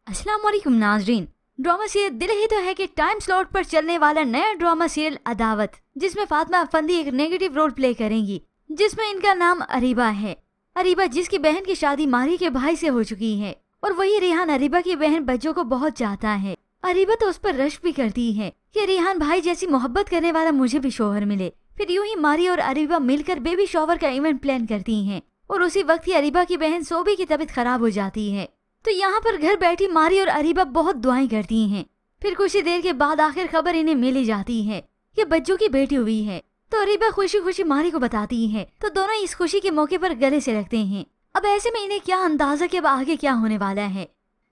अस्सलाम वालेकुम नाजरीन। ड्रामा सीरियल दिल ही तो है कि टाइम स्लॉट पर चलने वाला नया ड्रामा सीरियल अदावत, जिसमें फातिमा अफंदी एक नेगेटिव रोल प्ले करेंगी, जिसमें इनका नाम अरीबा है। अरीबा जिसकी बहन की शादी मारी के भाई से हो चुकी है और वही रेहान अरीबा की बहन बच्चों को बहुत चाहता है। अरीबा तो उस पर रश भी करती है कि रेहान भाई जैसी मोहब्बत करने वाला मुझे भी शोहर मिले। फिर यूं ही मारी और अरीबा मिलकर बेबी शॉवर का इवेंट प्लान करती हैं और उसी वक्त ही अरीबा की बहन सोबी की तबीयत खराब हो जाती है। तो यहाँ पर घर बैठी मारी और अरीबा बहुत दुआएं करती हैं। फिर कुछ ही देर के बाद आखिर खबर इन्हें मिल जाती है कि बच्चों की बेटी हुई है। तो अरीबा खुशी खुशी मारी को बताती है, तो दोनों इस खुशी के मौके पर गले से लगते हैं। अब ऐसे में इन्हें क्या अंदाजा कि अब आगे क्या होने वाला है,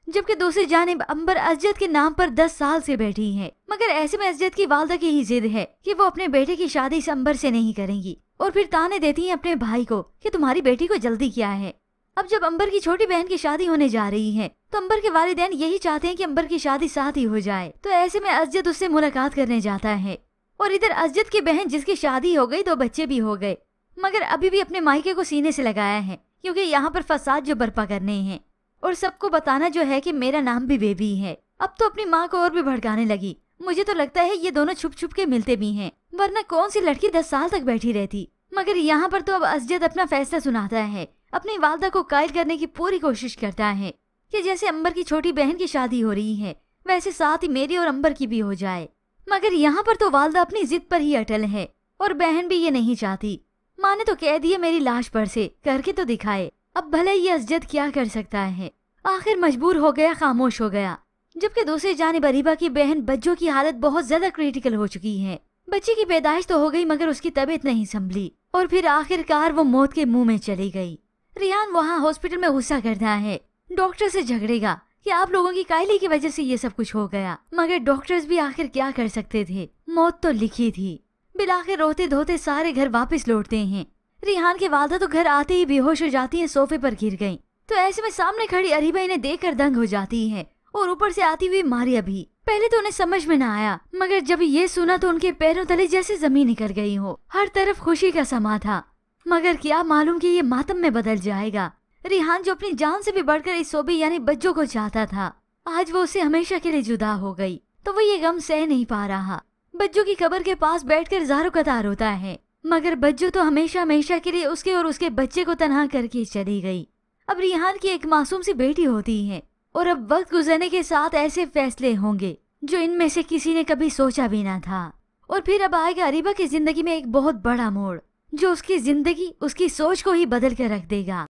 जबकि दूसरी जानिब अंबर अजद के नाम पर 10 साल से बैठी है। मगर ऐसे में अजद की वालदा की ही जिद है कि वो अपने बेटे की शादी इस अंबर से नहीं करेंगी और फिर ताने देती हैं अपने भाई को कि तुम्हारी बेटी को जल्दी क्या है। अब जब अंबर की छोटी बहन की शादी होने जा रही है तो अंबर के वालिदैन यही चाहते हैं कि अंबर की शादी साथ ही हो जाए। तो ऐसे में अजद उससे मुलाकात करने जाता है और इधर अजद की बहन जिसकी शादी हो गई, 2 बच्चे भी हो गए, मगर अभी भी अपने मायके को सीने से लगाया है क्योंकि यहाँ पर फसाद जो बर्पा करने हैं और सबको बताना जो है कि मेरा नाम भी बेबी है। अब तो अपनी माँ को और भी भड़काने लगी। मुझे तो लगता है ये दोनों छुप छुप के मिलते भी हैं, वरना कौन सी लड़की 10 साल तक बैठी रहती। मगर यहाँ पर तो अब अजद अपना फैसला सुनाता है, अपनी वालदा को कायल करने की पूरी कोशिश करता है कि जैसे अंबर की छोटी बहन की शादी हो रही है वैसे साथ ही मेरी और अंबर की भी हो जाए। मगर यहाँ पर तो वालदा अपनी जिद पर ही अटल है और बहन भी ये नहीं चाहती। माँ ने तो कह दिया मेरी लाश पर से करके तो दिखाए। अब भले ये अजद क्या कर सकता है, आखिर मजबूर हो गया, खामोश हो गया। जबकि दूसरी जानिब अरीबा की बहन बच्चों की हालत बहुत ज्यादा क्रिटिकल हो चुकी है। बच्ची की पैदाइश तो हो गई मगर उसकी तबीयत नहीं संभली और फिर आखिरकार वो मौत के मुंह में चली गई। रेहान वहाँ हॉस्पिटल में गुस्सा करता है, डॉक्टर से झगड़ेगा कि आप लोगों की कायली की वजह से ये सब कुछ हो गया। मगर डॉक्टर्स भी आखिर क्या कर सकते थे, मौत तो लिखी थी। बिलाखिर रोते धोते सारे घर वापस लौटते हैं। रेहान की वालदा तो घर आते ही बेहोश हो जाती है, सोफे पर गिर गयी। तो ऐसे में सामने खड़ी अरीबा इन्हें देखकर दंग हो जाती है और ऊपर से आती हुई मारिया भी। पहले तो उन्हें समझ में ना आया, मगर जब ये सुना तो उनके पैरों तले जैसे जमीन निकल गई हो। हर तरफ खुशी का समा था, मगर क्या मालूम कि ये मातम में बदल जाएगा। रेहान जो अपनी जान से भी बढ़कर इस सोबी यानी बच्चों को चाहता था, आज वो उससे हमेशा के लिए जुदा हो गई। तो वो ये गम सह नहीं पा रहा। बच्चों की कब्र के पास बैठकर ज़ारो कतार होता है, मगर बच्चों तो हमेशा हमेशा के लिए उसके और उसके बच्चे को तन्हा करके चली गई। अब रेहान की एक मासूम सी बेटी होती है और अब वक्त गुजरने के साथ ऐसे फैसले होंगे जो इनमें से किसी ने कभी सोचा भी ना था। और फिर अब आएगा अरीबा की जिंदगी में एक बहुत बड़ा मोड़ जो उसकी जिंदगी, उसकी सोच को ही बदल कर रख देगा।